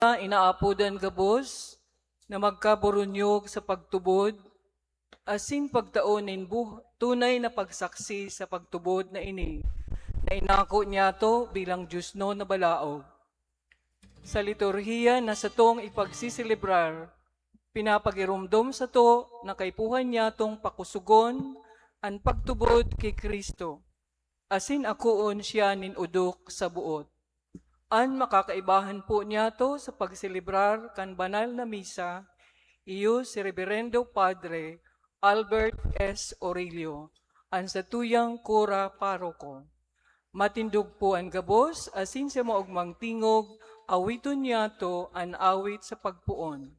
Inaapodan gabos na magkaburunyog sa pagtubod, asin pagtaonin tunay na pagsaksi sa pagtubod na ini, na inako niya to bilang Diyos no na balaog. Sa liturhiya na sa tong ipagsisilibrar, pinapagirumdom sa to na kaipuhan niya tong pakusugon ang pagtubod kay Kristo, asin akuon siya ninudok sa buot. An makakaibahan po niya to sa pagsilibrar kan banal na misa, iyo si Reverendo Padre Albert S. Aurelio, ang satuyang kura paroko. Matindog po ang gabos, asin sa maugmang tingog, awiton niya to ang awit sa pagpuon.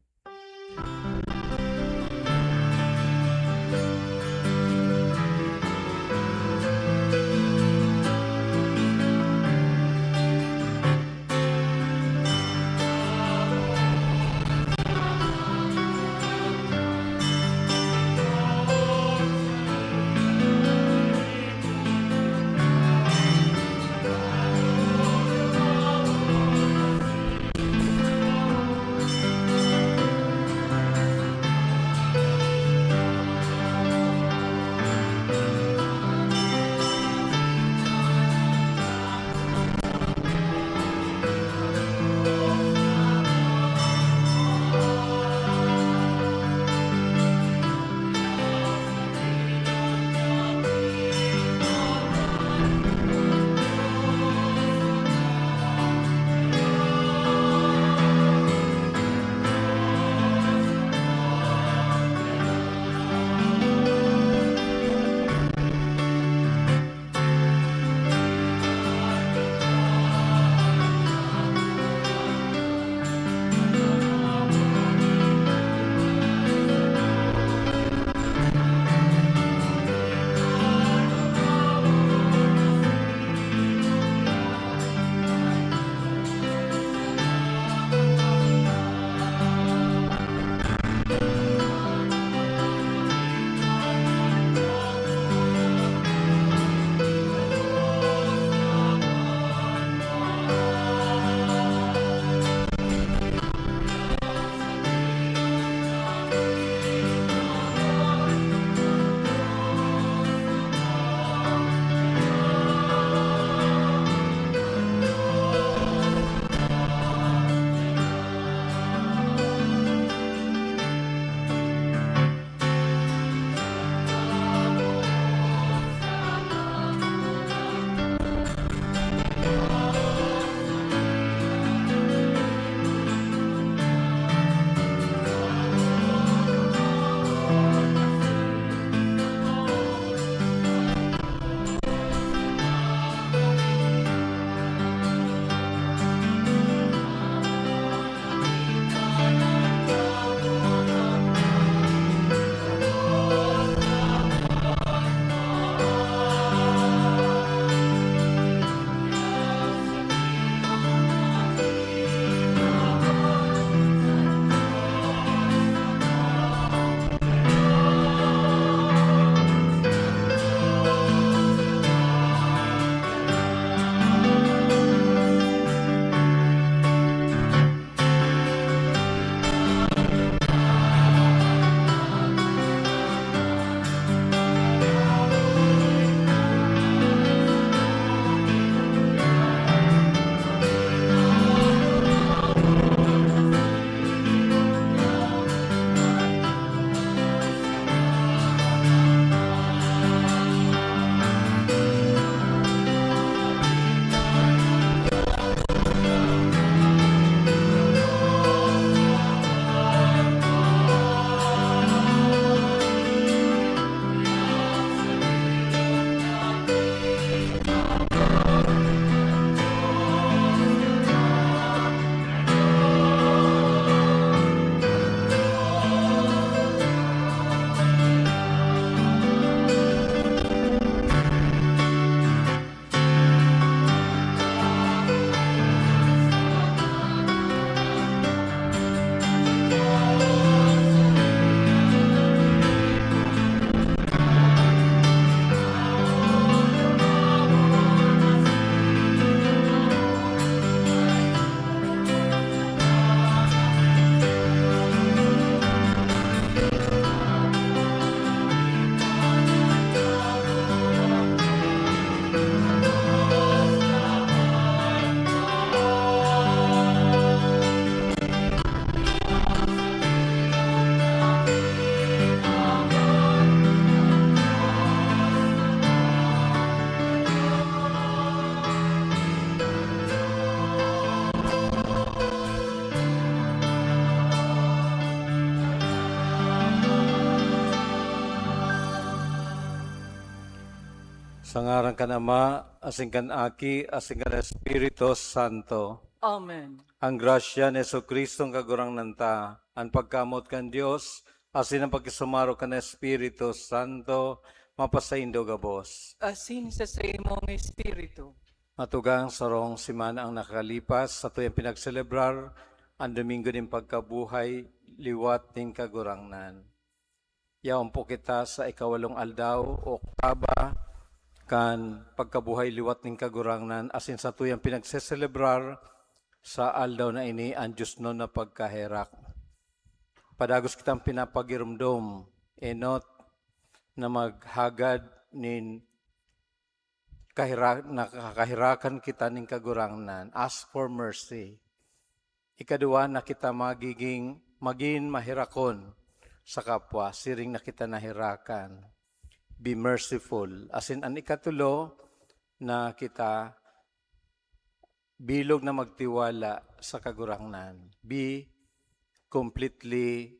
Sa ngaran kan Ama, asing kan Aki, asing kan Espiritu Santo. Amen. Ang grasya ni Jesucristo ang kagurang nanta, ang pagkamot kan Dios, asin ang pagkisumaro kan Espiritu Santo, mapasaindo gabos. Asin sa imong espiritu. Matugang sarong simana ang nakalipas, sa tuyang pinagselebrar, ang Domingo ng pagkabuhay, liwat ng kagurangnan. Yaon po kita sa ikawalong aldaw, Oktaba, kan pagkabuhay liwat ng kagurangnan, asin sa tuyang pinagseselebrar, sa aldaw na ini ang Diyos no na pagkaherak. Padagos kitang pinapagirumdom, enot na maghagad nin nakakahirakan kita ning kagurangnan. Ask for mercy. Ikaduwa na kita maging mahirakon sa kapwa, siring na kita nahirakan. Be merciful. Asin ang ikatulo na kita bilog na magtiwala sa kagurangnan. Be completely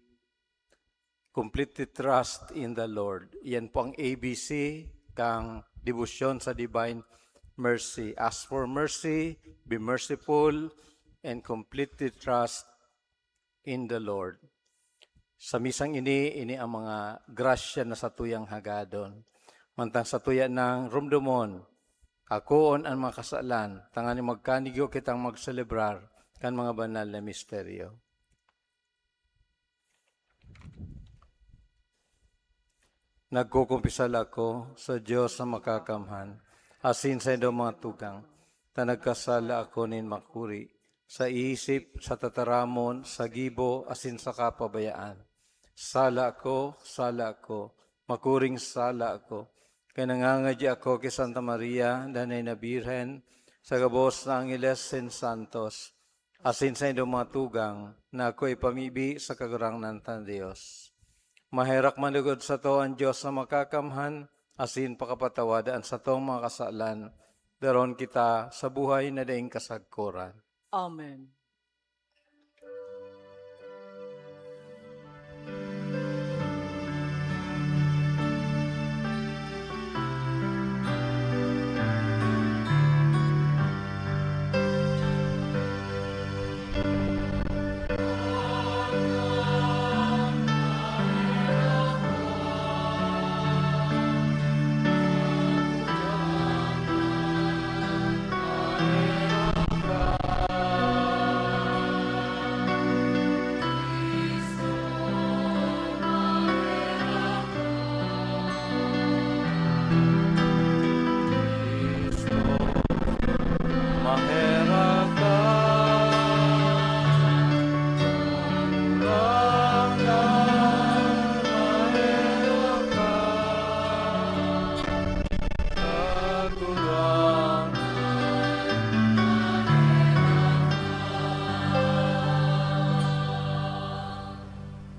trust in the Lord. Yan po ang ABC kang debosyon sa divine mercy. Ask for mercy, be merciful, and completely trust in the Lord. Sa misang ini ang mga grasya na sa tuyang hagadon. Mantang sa tuya ng rumdumon, akoon ang mga kasalan, tangani magkanigyo kitang magselebrar kan mga banal na misteryo. Nagkukumpisal ako sa Diyos na makakamhan, asin sa ito mga tugang, tanagkasala ako nin makuri, sa isip, sa tataramon, sa gibo, asin sa kapabayaan. Sala ako, makuring sala ako. Kaya nangangadya ako kay Santa Maria, Danay na Birhen, sa gabos na Angeles Sen Santos, asin sa ito mga tugang, na ako'y pamibi sa kagurangnan ng Diyos. Maherak manugod sa to ang Diyos na makakamhan, asin pakapatawadaan sa to mga kasalan, daron kita sa buhay na daing kasagkuran. Amen.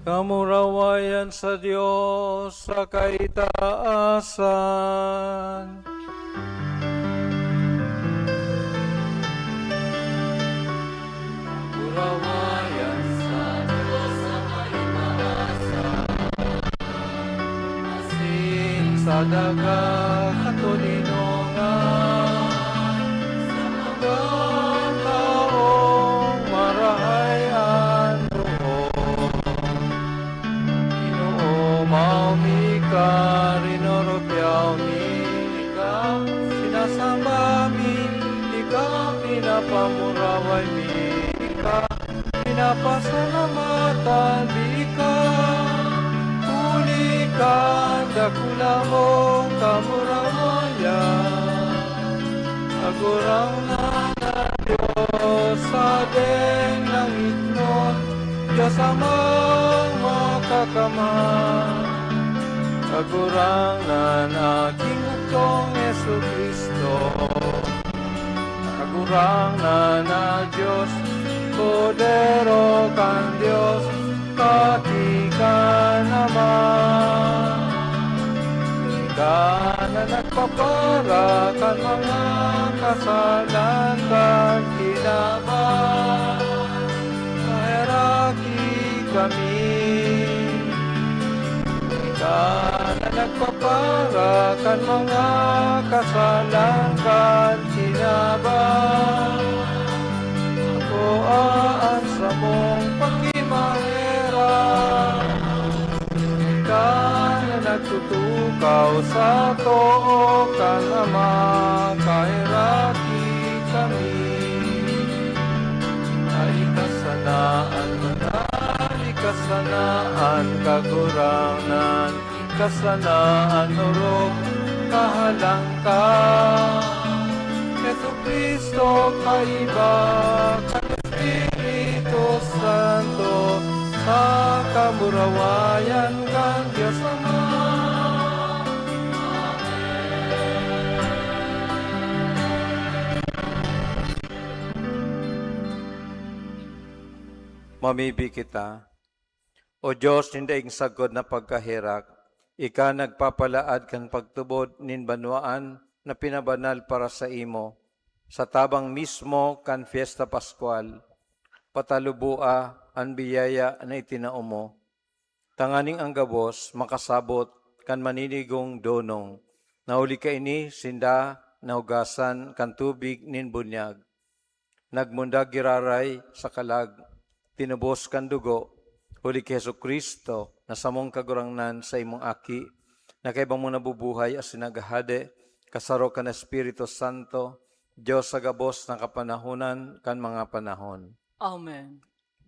Kamurawayan sa Diyos sa kaitaasan. Kamurawayan sa Diyos sa kaitaasan. Asin sa daga katulinongan, sa mga taong marahayan doon. Maumika, rinorotyaw mika, sinasamba mika, pinapamuraway mika, pinapasalamatan mika, ulikan, dakula mong kamurawayan, agurang na Diyos sa deng langit nun, Diyos amang makakamang, kagurang na aking utong Yesu Kristo, kagurang na Diyos, podero kan Diyos, katikan naman. Ika na nagpapara kan mga kasalan kan kinaman, kaheraki kami. Ika na Nagpapara kan mga kasalangan sinabang. Ako aan sa mong pagkimahera. Ka na nagtutukaw sa too kan Ama, kairaki kami. Ay kasanaan mo na, kasanaan kagurangan, kasanaan urok kahalang ka. Yesu Kristo kaiba, kan Espiritu Santo, sa kamurawayan kan Diyos Ama. Mamibi kita. O Diyos, hindi sagod na pagkahirak, ika nagpapalaad kan pagtubod nin banwaan na pinabanal para sa imo, sa tabang mismo kan Fiesta Pascual, patalubua ang biyaya na itinao mo. Tanganing ang gabos, makasabot kan maninigong donong, nauli ka ini sinda naugasan kan tubig nin bunyag, nagmundag giraray sa kalag, tinubos kan dugo, huli kay Hesu Kristo, na samong kagurangnan sa imong aki, na kaibang mo nabubuhay as sinagahade, kasaro kan Espiritu Santo, Diyos sa gabos ng kapanahunan kan mga panahon. Amen.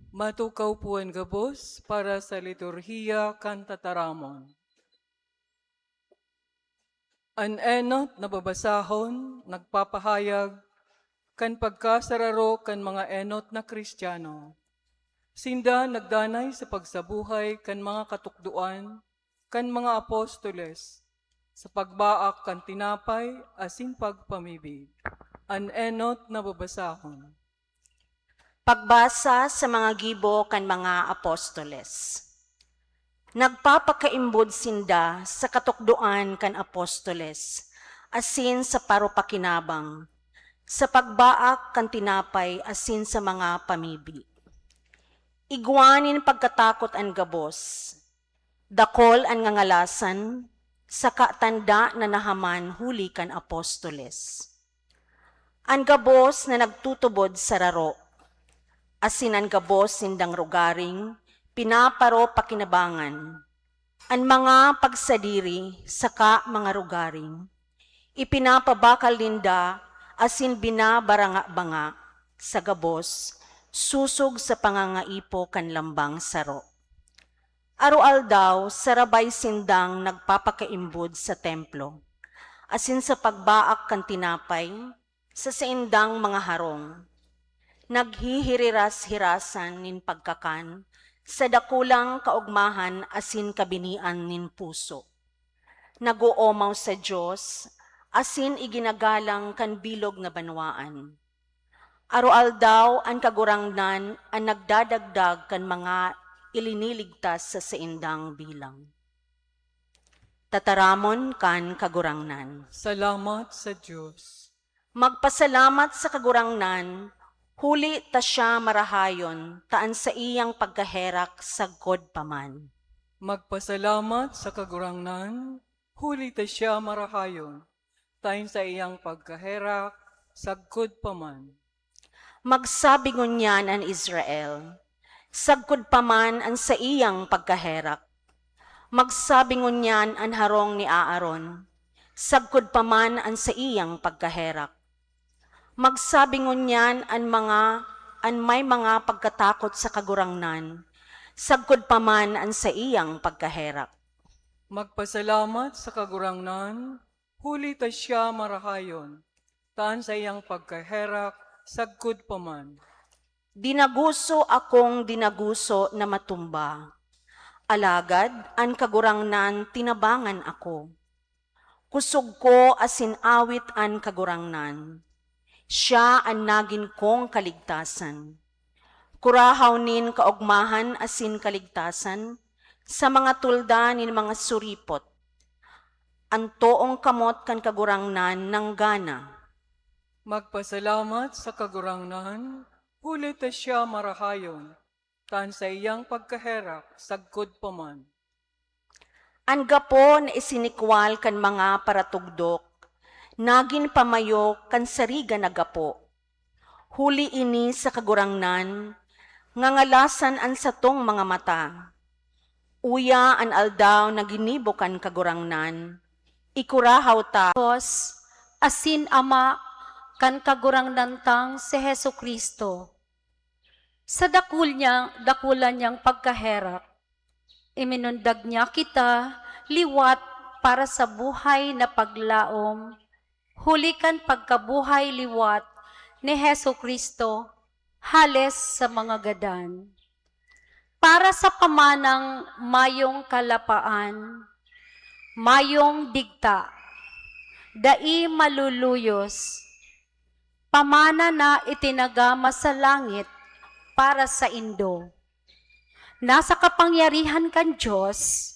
Matukaw po ang gabos para sa liturhiya kan tataramon. An enot na babasahon, nagpapahayag, kan pagkasararo kan mga enot na Kristiyano. Sinda nagdanay sa pagsabuhay kan mga katukduan, kan mga apostoles, sa pagbaak kan tinapay asin pagpamibig. An enot na babasahon. Pagbasa sa mga gibo kan mga apostoles. Nagpapakaimbod sinda sa katukduan kan apostoles, asin sa parupakinabang, sa pagbaak kan tinapay asin sa mga pamibig. Igwanin pagkatakot ang gabos, dakol ang ngangalasan, sa katanda na nahaman huli kan apostoles. Ang gabos na nagtutubod sa raro, asin ang gabos sindang rugaring, pinaparo pakinabangan, ang mga pagsadiri, saka mga rugaring, ipinapabakal linda, asin binabaranga-banga, sa gabos, susog sa pangangaipo kan lambang saro. Arual daw, sarabay sindang nagpapakaimbod sa templo, asin sa pagbaak kan tinapay, sa saindang mga harong. Naghihiriras-hirasan nin pagkakan, sa dakulang kaugmahan asin kabinian nin puso. Naguomaw sa Diyos, asin iginagalang kan bilog na banwaan. Arual daw ang kagurangnan ang nagdadagdag kan mga iliniligtas sa saindang bilang. Tataramon kan kagurangnan. Salamat sa Diyos. Magpasalamat sa kagurangnan, huli ta siya marahayon, taan sa iyang pagkaherak sagkod paman. Magpasalamat sa kagurangnan, huli ta siya marahayon, tayo sa iyang pagkaherak, sagkod paman. Magsabi ngunyan ang Israel, sagkod paman ang sa iyang pagkaherak. Magsabi ngunyan ang harong ni Aaron, sagkod paman ang sa iyang pagkaherak. Magsabi ngunyan ang may mga pagkatakot sa kagurangnan, sagkod paman ang sa iyang pagkaherak. Magpasalamat sa kagurangnan, huli ta siya marahayon, taan sa iyang pagkaherak, sagkod paman. Dinaguso akong dinaguso na matumba, alagad ang kagurangnan tinabangan ako. Kusog ko asin awit ang kagurangnan, siya ang nagin kong kaligtasan. Kurahaw nin kaugmahan asin kaligtasan, sa mga tulda nin mga suripot. Ang toong kamot kan kagurangnan ng gana. Magpasalamat sa kagurangnan, huli ta siya marahayon, taan sa iyang pagkaherak, sagkod paman. Ang gapo na isinikwal kan mga paratugdok, nagin pamayo kan sariga na gapo. Huli ini sa kagurangnan, ngangalasan an satong mga mata. Uya an aldaw na ginibo kan kagurangnan, ikurahaw ta. Diyos, asin Ama, kan kagurangnan tang si Heso Kristo. Sa dakulan niyang pagkaherak, iminundag niya kita liwat para sa buhay na paglaom, hulikan pagkabuhay liwat ni Heso Kristo, hales sa mga gadan. Para sa pamanang mayong kalapaan, mayong digta, dai maluluyos, pamana na itinagama sa langit para sa indo. Nasa kapangyarihan kan Diyos,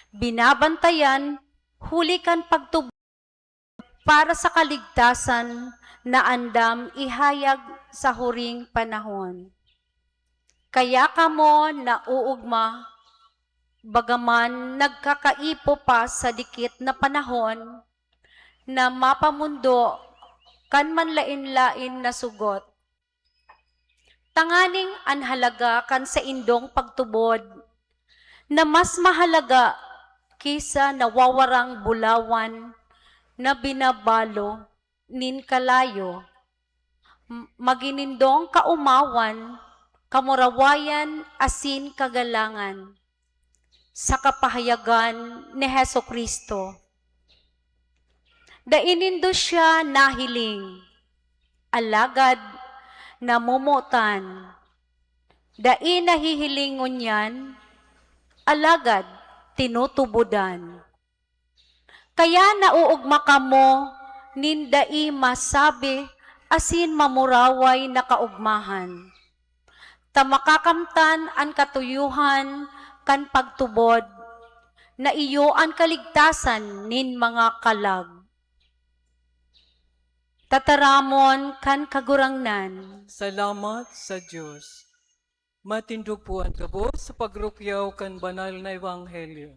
binabantayan, hulikan pagtubo para sa kaligtasan na andam ihayag sa huring panahon. Kaya kamo nauugma, bagaman nagkakaipo pa sa dikit na panahon, na mapamundo kan manlain-lain na sugot. Tanganing anhalaga kan sa indong pagtubod, na mas mahalaga kisa nawawarang bulawan na binabalo nin kalayo, maginindong kaumawan, kamurawayan asin kagalangan, sa kapahayagan ni Heso Kristo. Dainindo siya nahiling, alagad namumutan. Dai nahihilingon yan, alagad tinutubudan. Kaya nauugma kamo, nindai masabi, asin mamuraway na kaugmahan. Tamakakamtan ang katuyuhan, kan pagtubod, na iyo ang kaligtasan nin mga kalag. Tataramon kan kagurangnan, Salamat sa Diyos. Matindog po ang kabos sa pagrukyaw kan banal na ebanghelyo.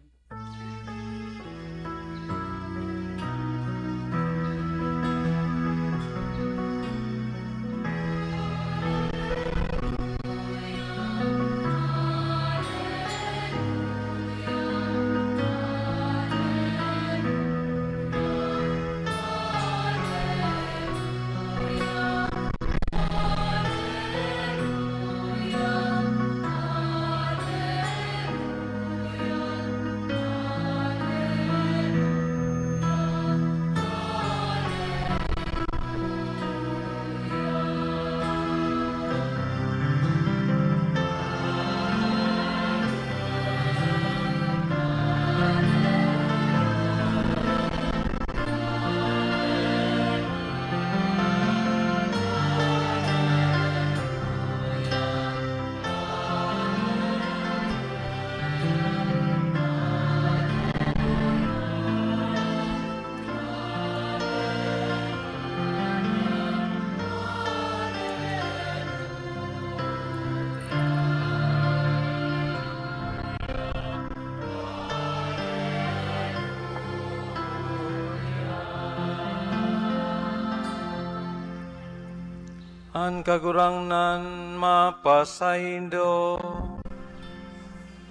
An kagurangnan mapasaindo.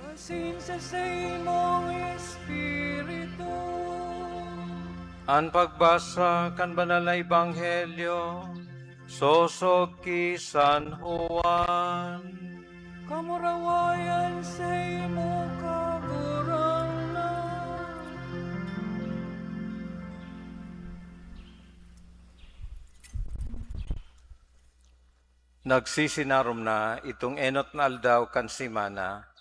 Asin sa imong Espiritu. An pagbasa kan banal na ebanghelyo, sosog ki San Juan. Kamurawayan sa imo kagurangnan. Nagsisinarom na itong enot na aldaw kan simana,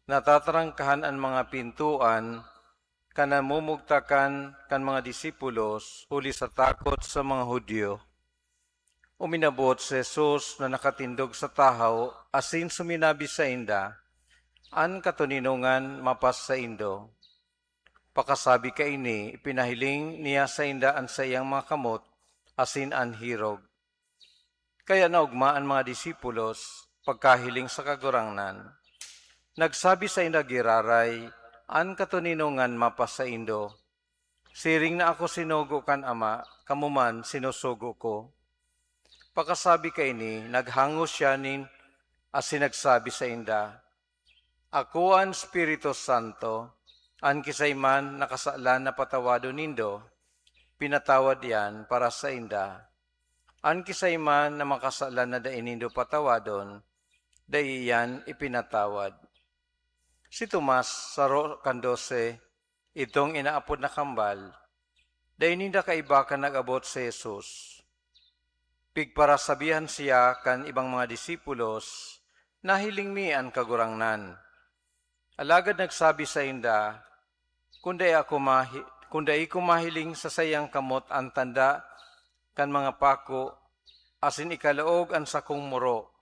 natatarangkahan ang mga pintuan, kanamumugtakan kan mga disipulos, huli sa takot sa mga Hudyo. Uminabot si Jesus na nakatindog sa tahaw, asin suminabi sa inda, an katuninungan mapas sa indo. Pakasabi ka ini, ipinahiling niya sa inda an sa iyang mga kamot, asin an hirog. Kaya naugmaan mga disipulos, pagkahiling sa kagurangnan. Nagsabi sa inda giraray, an katuninungan mapasaindo. Siring na ako sinugo kan Ama, kamuman sinusugo ko. Pakasabi kay ni, naghango siya nin as sinagsabi sa inda, Ako an Espiritu Santo, an kisay man nakasaalan na patawado nindo, pinatawad yan para sa inda. An kisay man na makasaalan na dain nindo patawadon, dai yan ipinatawad. Si Tomas, saro kan 12, itong inaapod na kambal, dahil ninda kaiba ka nag-abot sa Jesus. Pigpara sabihan siya kan ibang mga disipulos, nahiling mi an kagurangnan. Alagad nagsabi sa inda, kunday ko mahiling sa sayang kamot ang tanda kan mga pako, asin ikalaog an sakong muro.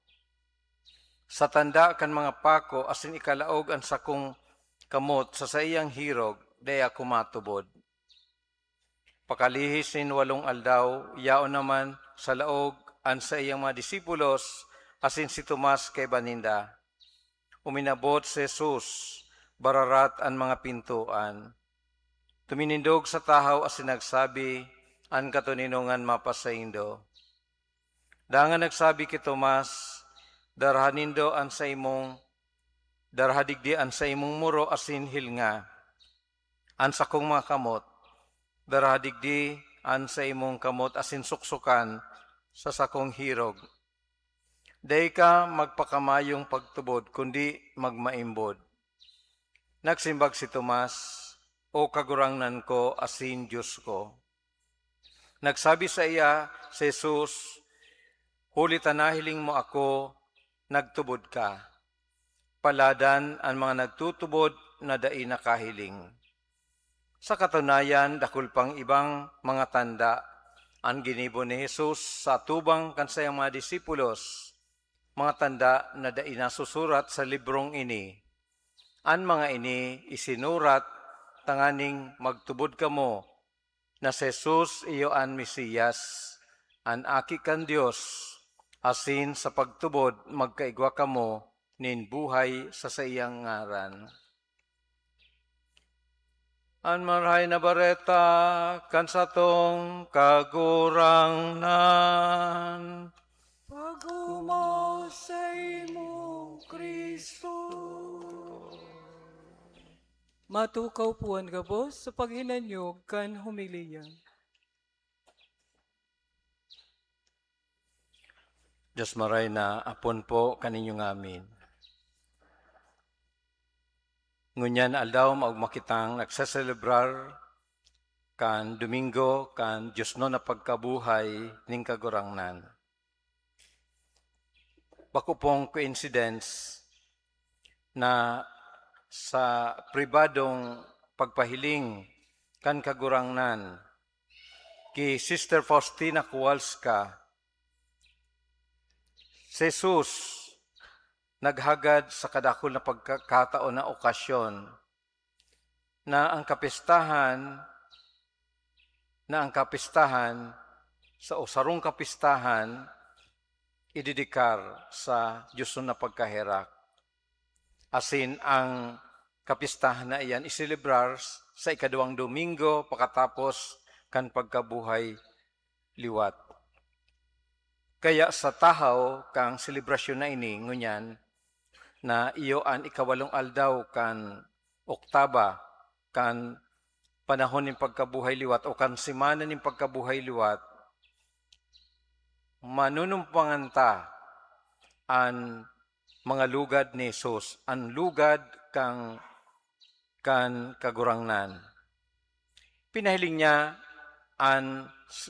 Sa tanda kan mga pako, asin ikalaog ang sakong kamot sa sayang hirog, daya kumatubod. Pakalihis nin 8 aldaw, yaon naman sa laog an sa iyang mga disipulos, asin si Tomas kay baninda. Uminabot si Jesus, bararat an mga pintuan. Tuminindog sa tahaw asin nagsabi, an katuninungan mapasaindo. Dangan nagsabi kay Tomas, darhanindo an sa imong, darhadigdi an sa imong muro asin hilnga. An sakong mga kamot, darhadigdi an sa imong kamot asin suksukan sa sakong hirog. Day ka magpakamayong pagtubod, kundi magmaimbod. Nagsimbag si Tomas, O kagurangnan ko asin Diyos ko. Nagsabi sa iya si Jesus, Huli tanahiling mo ako, nagtubod ka. Paladan ang mga nagtutubod na dai nakahiling. Sa katunayan, dakul pang ibang mga tanda ang ginibo ni Jesus sa tubang kansayang mga disipulos, mga tanda na dai nasusurat sa librong ini. An mga ini isinurat tanganing magtubod kamo na si Jesus iyo an Mesiyas, an aki kan Dios, asin sa pagtubod magkaigwa kamo nin buhay sa sayang ngaran. An maray na bareta kan satong kagurangnan. Pagumaw sa imo, Kristo. Matukaw puan ka, boss, sa paghinanyog kan humiliya. Diyos maray na apon po kaninyong amin. Ngunyan aldaw maugmakitang nagsaselebrar kan Domingo kan Diyos no na pagkabuhay ning kagurangnan. Bako pong coincidence na sa pribadong pagpahiling kan kagurangnan ki Sister Faustina Kowalska, si Jesus naghagad sa kadakol na pagkakataon na okasyon na ang kapistahan sa usarong kapistahan ididikar sa Diyos na pagkaherak. Asin ang kapistahan na iyan iselebrar sa ikadawang Domingo pakatapos kan pagkabuhay liwat. Kaya sa tahaw kang selebrasyon na ini ngunyan na iyo an ikawalong aldaw kan Oktaba kan panahon ng pagkabuhay liwat o kan simana ng pagkabuhay liwat, manunumpanganta an mga lugad ni Jesus, an lugad kan kagurangnan. Pinahiling niya an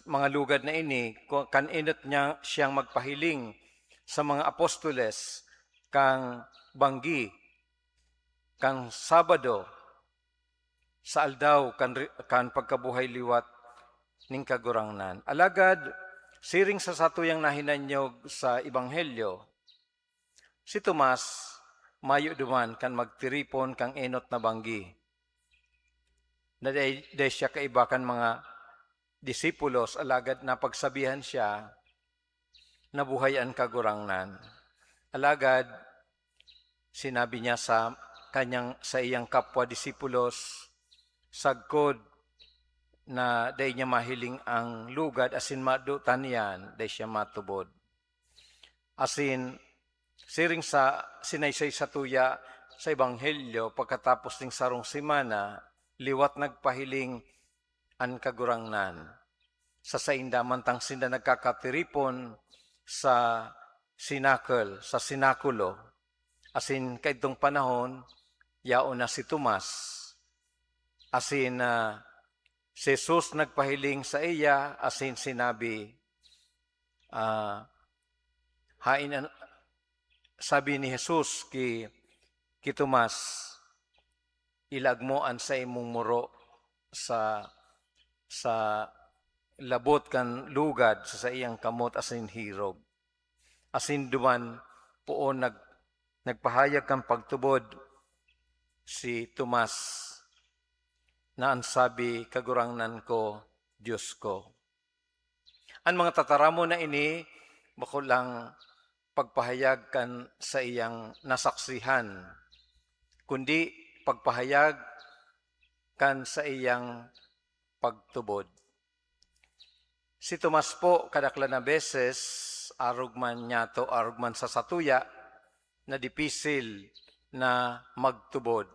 mga lugad na ini, kan inot niya siyang magpahiling sa mga apostoles, kang banggi, kang Sabado, sa aldaw, kan pagkabuhay liwat ning kagurangnan. Alagad, siring sa satuyang nahinanyog sa Ebanghelyo, si Tomas, mayo duman kan magtiripon kang enot na banggi. Na day siya kaiba kan mga disipulos, alagad na pagsabihan siya, nabuhay ang kagurangnan. Alagad, sinabi niya sa sa iyang kapwa disipulos sagkod na day niya mahiling ang lugad asin madutan yan day siya matubod. Asin siring sa sinaysay sa tuya sa ebanghelyo pagkatapos ng sarong semana liwat nagpahiling an kagurangnan. Sa sainda mantang sinda nagkakatiripon sa sinakulo. Asin kaitong panahon, yaon na si Tomas. Asin si Jesus nagpahiling sa iya, asin sinabi, sabi ni Jesus ki Tomas, ilagmoan sa imong muro sa labot kan lugad sa iyang kamot asin hirog. Asin duman poon nagpahayag kang pagtubod si Tomas na ang sabi kagurangnan ko, Diyos ko. Ang mga tataramo na ini, bako lang pagpahayag kan sa iyang nasaksihan, kundi pagpahayag kan sa iyang pagtubod. Si Tomas po, kadakla na beses, arugman niyato, arugman sa satuya, na dipisil na magtubod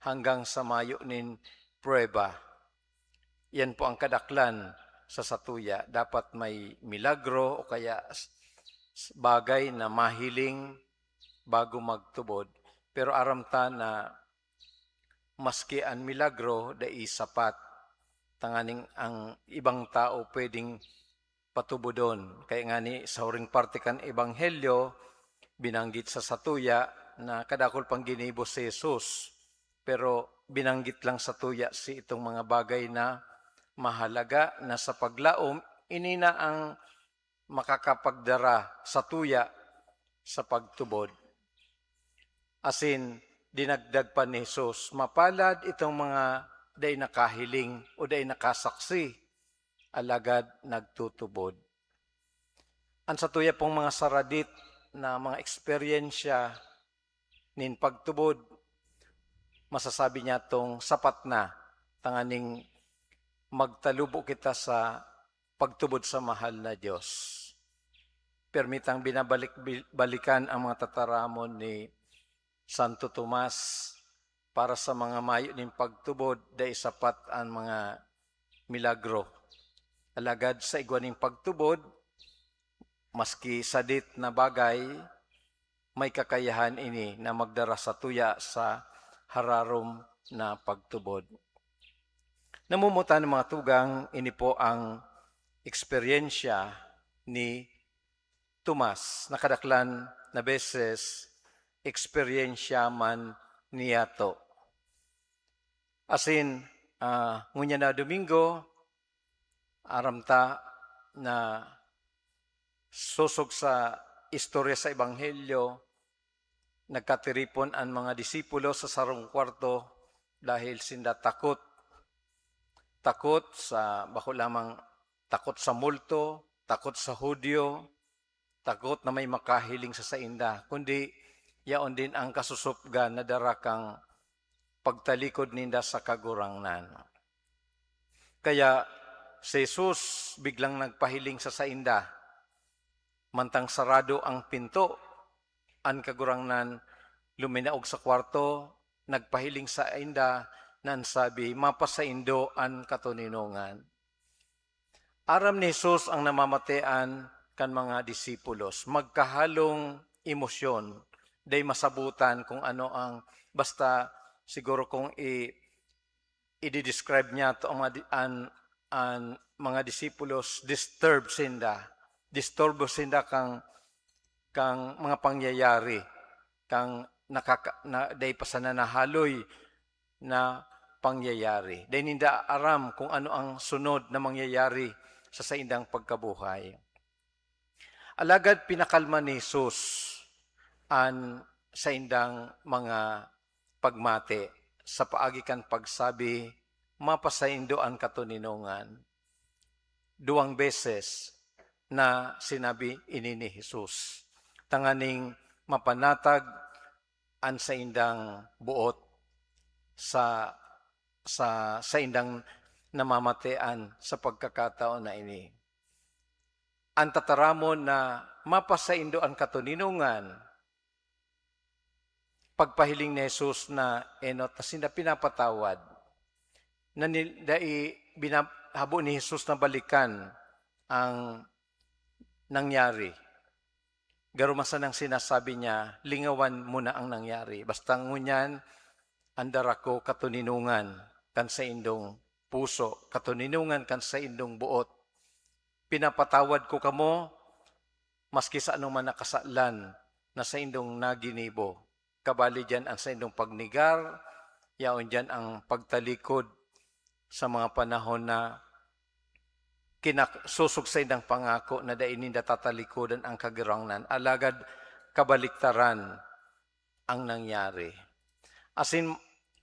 hanggang sa mayo nin prueba. Yan po ang kadaklan sa satuya. Dapat may milagro o kaya bagay na mahiling bago magtubod. Pero aramta na maski ang milagro dai sapat. Tanganing ang ibang tao pwedeng patubodon. Kaya nga ni sa huring parte kan ebanghelyo, binanggit sa satuya na kadakol pang ginibo si Jesus. Pero binanggit lang satuya si itong mga bagay na mahalaga na sa paglaom, ini na ang makakapagdara sa tuya sa pagtubod. Asin, dinagdag pa ni Jesus, mapalad itong mga day nakahiling o day nakasaksi, alagad nagtutubod. Ang sa tuya pong mga saradit na mga eksperyensya nin pagtubod, masasabi niya tong sapat na, tanganing magtalubo kita sa pagtubod sa mahal na Diyos. Permitang binabalik-balikan ang mga tataramon ni Santo Tomas para sa mga mayo ning pagtubod, day sapat ang mga milagro. Alagad sa igwaning pagtubod, maski sadit na bagay, may kakayahan ini na magdara sa tuya sa hararom na pagtubod. Namumutan ng mga tugang, ini po ang eksperyensya ni Tomas, nakadaklan na beses, eksperyensya man niyato. Asin, ngunya na Domingo, aramta na susog sa istorya sa Ebanghelyo, nagkatiripon ang mga disipulo sa sarong kwarto dahil sinda takot. Takot sa, bako lamang takot sa multo, takot sa Hudyo, takot na may makahiling sa sainda, kundi yaon din ang kasusupgan na darakang pagtalikod ninda sa kagurangnan. Kaya si Jesus biglang nagpahiling sa sainda, mantang sarado ang pinto, ang kagurangnan luminaog sa kwarto, nagpahiling sa inda, nan sabi, mapasaindo ang katuninungan. Aram ni Jesus ang namamatean kan mga disipulos, magkahalong emosyon, day masabutan kung ano ang, basta siguro kung i-describe niya to ang mga disipulos, disturb sinda kang mga pangyayari, kang day pasananahaloy na pangyayari. Day ninda aram kung ano ang sunod na mangyayari sa saindang pagkabuhay. Alagad pinakalma ni Jesus ang saindang mga pagmate sa paagikan pagsabi, mapasaindo ang katuninungan. 2 beses na sinabi ini ni Jesus. Tanganing mapanatag an sa indang buot sa indang namamatian sa pagkakataon na ini. Ang tataramon na mapasaindo ang katuninungan, pagpahiling ni Jesus na enot na sinda pinapatawad, na binahabo ni Jesus na balikan ang nangyari. Garumasan ang sinasabi niya, lingawan mo na ang nangyari. Basta ngunyan, andar ako katuninungan kan sa indong puso, katuninungan kan sa indong buot. Pinapatawad ko kamo, maski sa anuman nakasalan na sa indong naginibo. Kabali dyan ang sa indong pagnigar, yaon dyan ang pagtalikod sa mga panahon na susog sa indang pangako na dainin tatalikodan ang kagirangnan. Alagad kabaliktaran ang nangyari. Asin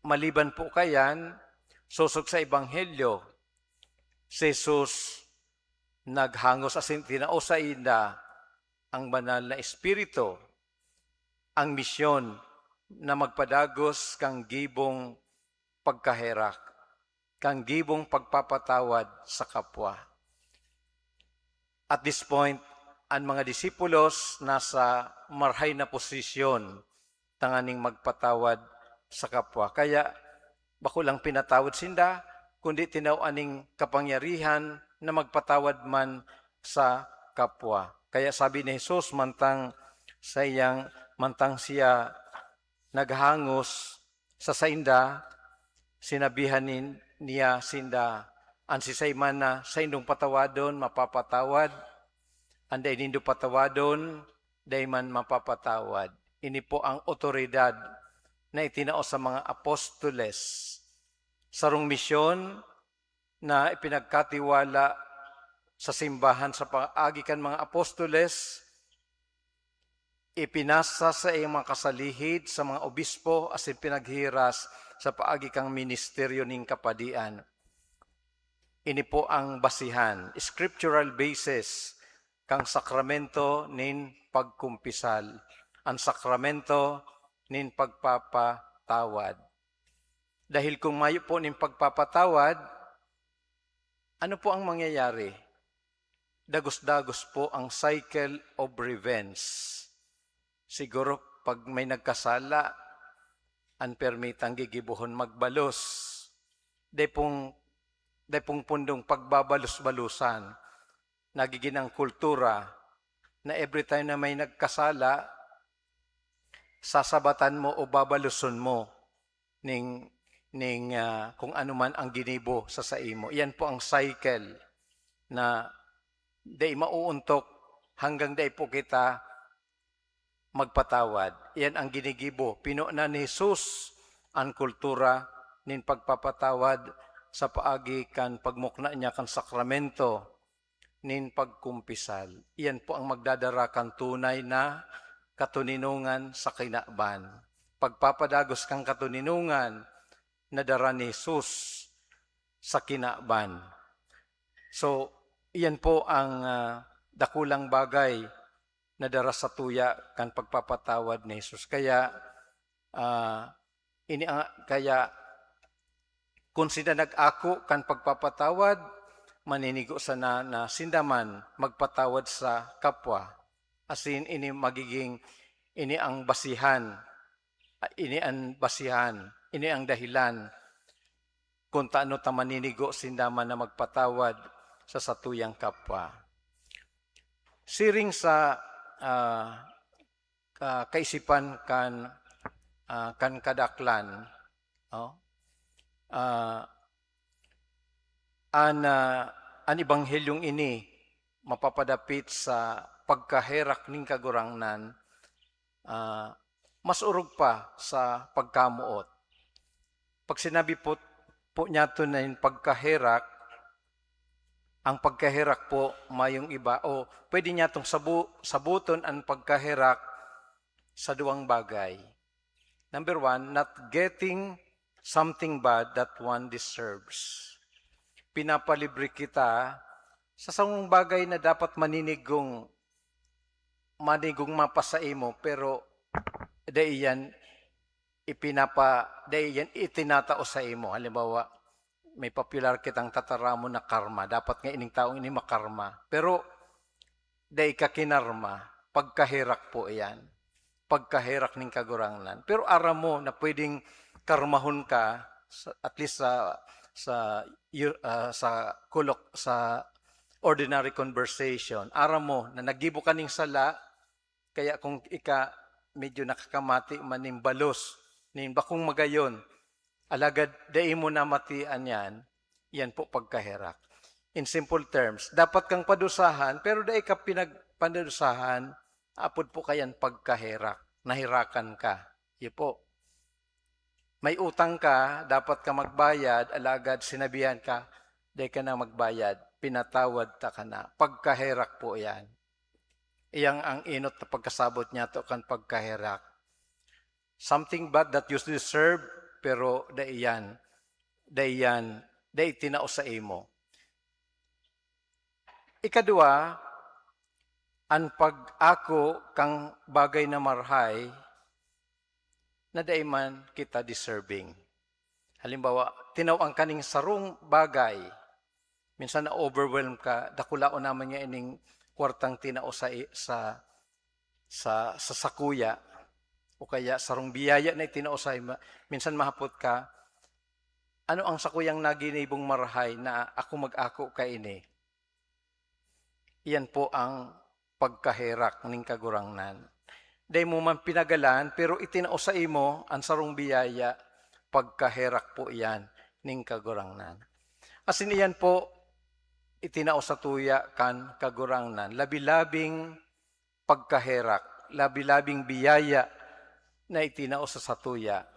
maliban po kayan, susog sa Ebanghelyo, si Jesus naghangos asin tinao sa inda ang banal na Espiritu, ang misyon na magpadagos kang gibong pagkaherak, kang gibong pagpapatawad sa kapwa. At this point, ang mga disipulos nasa marhay na posisyon tanganing magpatawad sa kapwa. Kaya bako lang pinatawad sinda, kundi tinaw-aning kapangyarihan na magpatawad man sa kapwa. Kaya sabi ni Jesus, mantang siya naghangos sa sainda, sinabihan niya sinda, ang sisay man na sa indong patawadon, mapapatawad, anday nindo patawadon, day man mapapatawad. Ini po ang otoridad na itinao sa mga apostoles. Sarong misyon na ipinagkatiwala sa simbahan sa paagi kan mga apostoles, ipinasa sa iyong mga kasalihid sa mga obispo asin pinaghiras sa paagi kang ministeryo ning kapadian. Ini po ang basihan, scriptural basis kang sakramento nin pagkumpisal, ang sakramento nin pagpapatawad. Dahil kung mayo po nin pagpapatawad, ano po ang mangyayari? Dagos-dagos po ang cycle of revenge. Siguro pag may nagkasala, unpermitang gigibuhon magbalos. Day pong pundong pagbabalus-balusan, nagiging ang kultura na every time na may nagkasala, sasabatan mo o babaluson mo kung ano man ang ginibo sa saimo. Iyan po ang cycle na day mauuntok hanggang day po kita magpatawad. Iyan ang ginigibo. Pino na ni Jesus ang kultura nin pagpapatawad sa paagi kan pagmukna niya kan sakramento nin pagkumpisal. Iyan po ang magdadara kan tunay na katuninungan sa kinaban. Pagpapadagos kang katuninungan na dara ni Jesus sa kinaban. So, iyan po ang dakulang bagay na dara sa tuya kan pagpapatawad ni Jesus. Kaya kung sila nag-ako kan pagpapatawad, maninigo sana na sindaman magpatawad sa kapwa. Asin ini ang basihan, ini ang dahilan kung taano ta maninigo sindaman na magpatawad sa satuyang kapwa. Siring sa kaisipan kan kadaklan, ang ibanghelyong ini mapapadapit sa pagkaherak ning kagurangnan, mas urog pa sa pagkamuot. Pag sinabi po niya ito na yung pagkaherak, ang pagkaherak po mayong iba, o pwede niya itong sabuton ang pagkaherak sa duwang bagay. Number one, not getting something bad that one deserves. Pinapalibre kita sa samong bagay na dapat manigong mapasa mo, pero daiyan yan itinatao sa imo. Halimbawa, may popular kitang tataramo na karma. Dapat nga ining taong ini makarma. Pero, day ka kinarma, pagkahirak po iyan. Pagkahirak ning kagurangnan. Pero aram mo na pwedeng karmahon ka, at least sa ordinary conversation. Aram mo na nagibo ka ning sala, kaya kung medyo nakakamati maning balos, nin bakong magayon, alagad dai mo na matian yan po pagkahirak. In simple terms, dapat kang padusahan, pero dai ka pinagpandusahan, apod po kayan pagkahirak, nahirakan ka. Yun po. May utang ka, dapat ka magbayad, alagad sinabihan ka, dai ka na magbayad, pinatawad ta ka na. Pagkahirak po yan. Iyang ang inot na pagkasabot niya to kan pagkahirak. Something bad that you deserve, pero dai tinao sa imo. Ikadua, ang pag-ako kang bagay na marhay, na dai man kita deserving. Halimbawa, tinawang kaning sarong bagay, minsan na-overwhelm ka, dakulaon naman niya ining kwartang tinao sa sakuya, o kaya sarong biyaya na itinao sa ima, minsan mahapot ka, ano ang sakuyang naginibong marhay na ako mag-ako ka ini? Iyan po ang pagkahirak ning kagurangnan. Day mo man pinagalan, pero itinao sa imo ang sarong biyaya, pagkahirak po iyan ning kagurangnan. Asin iyan po, itinao sa tuya kan kagurangnan. Labi-labing pagkahirak, labi-labing biyaya na itinao sa satuya.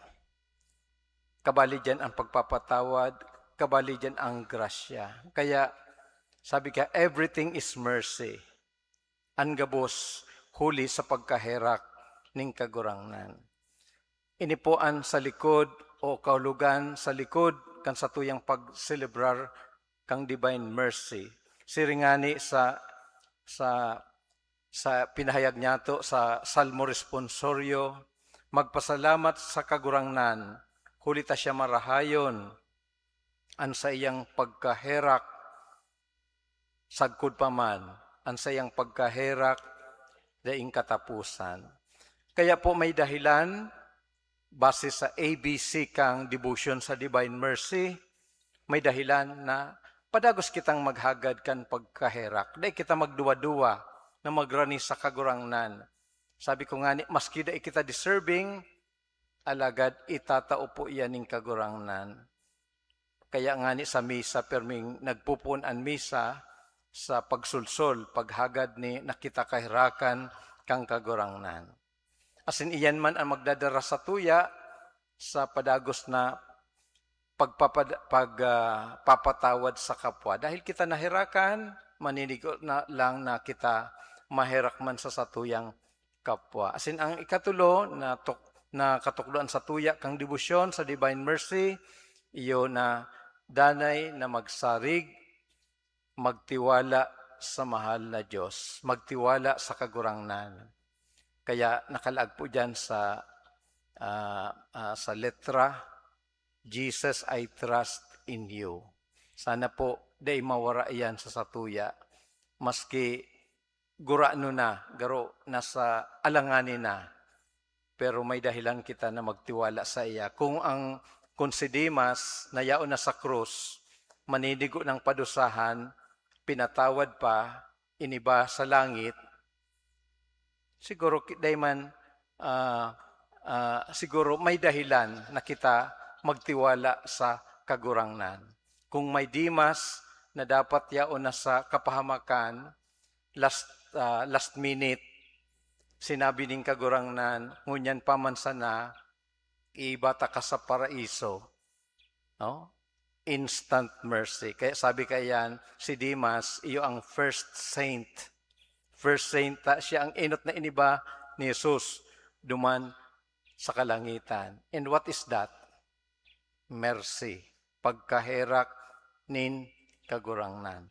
Kabali dyan ang pagpapatawad, kabali dyan ang grasya. Kaya, sabi ka, everything is mercy. Angabos, huli sa pagkahirak ning kagurangnan. Inipuan sa likod o kaulugan sa likod kan satuyang pag-celebrar kang divine mercy. Siringani sa pinahayag niya to sa Salmo Responsorio, magpasalamat sa kagurangnan, huli ta siya marahayon, an sa iyang pagkaherak, sagkod pa man, an sa iyang pagkaherak, daing katapusan. Kaya po may dahilan, base sa ABC kang devotion sa Divine Mercy, may dahilan na padagos kitang maghagad kan pagkaherak. Dahil kita magduwa-duwa na magrani sa kagurangnan. Sabi ko nga ni, maski dahil kita deserving, alagad itatao po iyan ng kagurangnan. Kaya nga ni sa misa, perming nagpupun ang misa sa pagsulsol, paghagad ni nakita kahirakan kang kagurangnan. Asin iyan man ang magdadara sa tuya sa padagos na pagpapatawad sa kapwa. Dahil kita nahirakan, maninigo na lang na kita mahirak man sa satuyang kapwa. Asin ang ikatulo na katukloan sa tuya kang debosyon sa Divine Mercy, iyo na danay na magsarig, magtiwala sa mahal na Diyos, magtiwala sa kagurangnan. Kaya nakalaag po dyan sa letra, Jesus, I trust in you. Sana po, day mawara iyan sa satuya. Maski gurano na, garo nasa alanganin na, pero may dahilan kita na magtiwala sa iya. Kung si Demas, nayaon na sa krus, maninigo ng padusahan, pinatawad pa, iniba sa langit, siguro siguro may dahilan na kita magtiwala sa kagurangnan. Kung may Demas na dapat yaon na sa kapahamakan, last minute, sinabi ning kagurangnan, ngunyan paman sana, ibata ka sa paraiso. No? Instant mercy. Kaya sabi kayan, si Demas, iyo ang first saint. First saint, siya ang inot na iniba ni Jesus, duman sa kalangitan. And what is that? Mercy. Pagkaherak nin kagurangnan.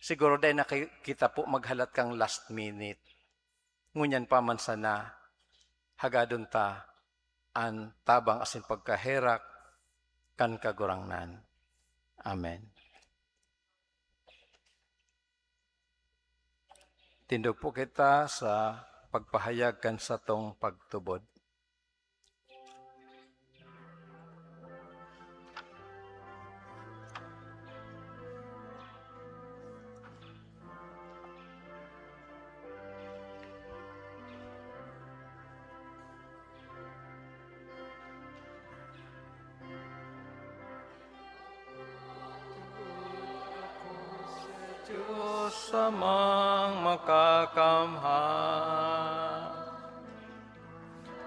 Siguro dahil nakikita po maghalat kang last minute. Ngunyan pa man sana, hagadon ta, an tabang asin pagkaherak kan kagurangnan. Amen. Tindog po kita sa pagpahayag kan sa tong pagtubod. Diyos amang makakamhan,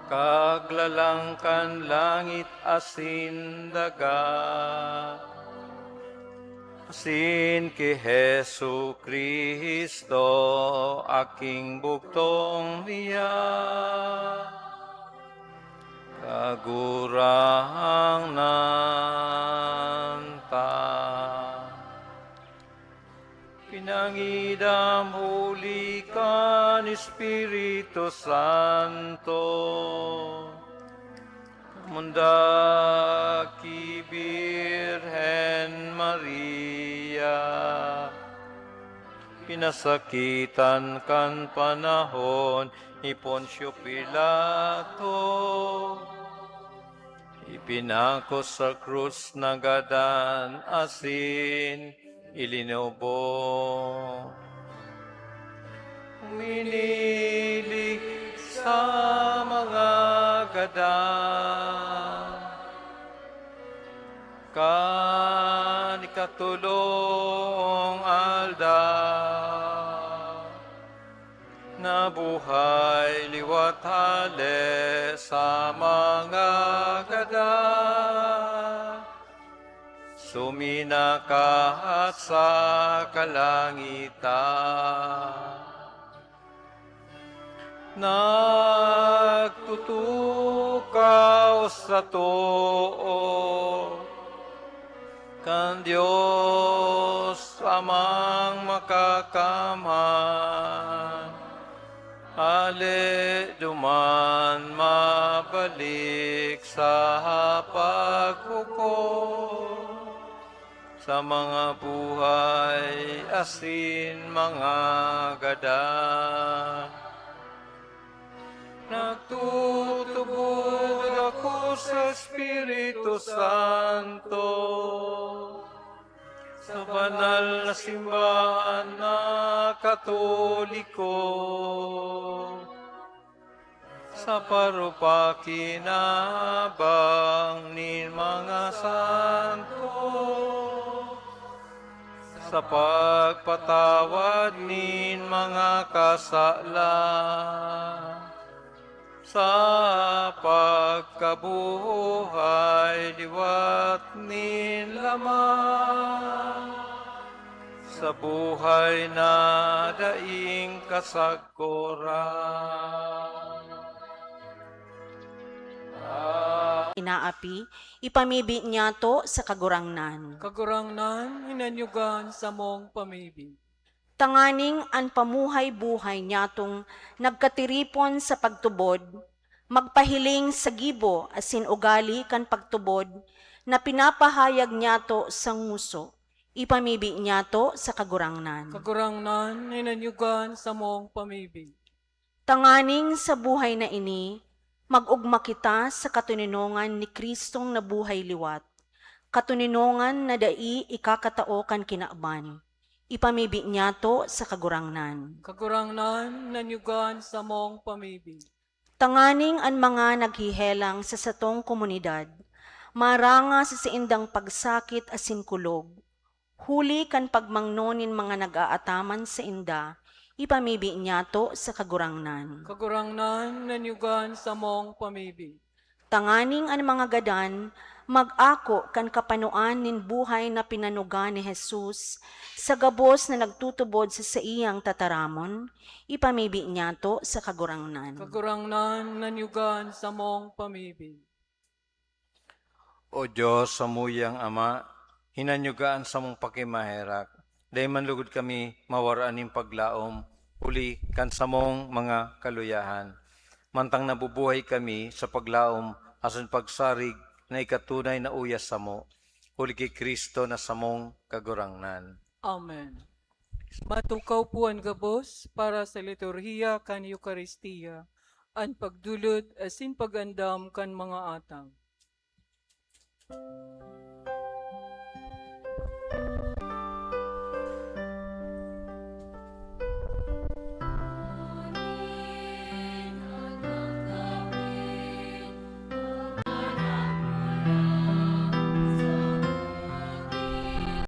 kaglalangkan langit asin daga, asin ki Hesu Kristo aking bugtong niya, kagurang nanta. Pinangidam huli kan Espiritu Santo, mundaki Birhen Maria, pinasakitan kan panahon ni Poncio Pilato, ipinako sa krus na gadan asin ilinobo, uminilig sa mga gadan, kan ikatulong aldaw, nabuhay liwat hale sa mga gadan, suminakahat sa kalangitan, nagtutukaw sa too, kan Diyos amang makakamhan, ale duman mabalik sa paghukom, sa mga buhay asin mga gadan. Nagtutubod ako sa Espiritu Santo, sa banal na simbahan na Katoliko, sa parupakinabang ni mga santo, sa pagpatawad nin mga kasalan, sa pagkabuhay liwat nin lamang, sa buhay na daing kasagkuran. Inaapi, ipamibi niya to sa kagurangnan. Kagurangnan, hinanyugan sa mong pamibig. Tanganing an pamuhay-buhay niya tong nagkatiripon sa pagtubod, magpahiling sa gibo asin ugali kan pagtubod, na pinapahayag niya to sa nguso, ipamibi niya to sa kagurangnan. Kagurangnan, hinanyugan sa mong pamibig. Tanganing sa buhay na ini, mag-ugma kita sa katuninongan ni Kristong nabuhay liwat, katuninongan na dai ikakatao kan kinaaban. Ipamibi niya to sa kagurangnan. Kagurangnan, hinanyugan sa mong pamibig. Tanganing an mga naghihelang sa satong komunidad, maranga sa siindang pagsakit asin kulog, huli kan pagmangnonin mga nag-aataman sa inda, ipamibi niya to sa kagurangnan. Kagurangnan, hinanyugan sa mong pamibig. Tanganing an mga gadan, mag-ako kan kapanuan nin buhay na pinanuga ni Jesus, sa gabos na nagtutubod sa iyang tataramon, ipamibi niya to sa kagurangnan. Kagurangnan, hinanyugan sa mong pamibig. O Diyos, samuyang Ama, hinanyugaan sa mong pakimaherak, dahil manlugod kami mawaraan ng paglaom, uli kan sa mong mga kaluyahan. Mantang nabubuhay kami sa paglaom, asan pagsarig na ikatunay na uyas samo, uli kay Kristo na samong kagurangnan. Amen. Matukaw po ang gabos para sa liturhiya kan Eukaristiya, ang pagdulot asin pagandam kan mga atang.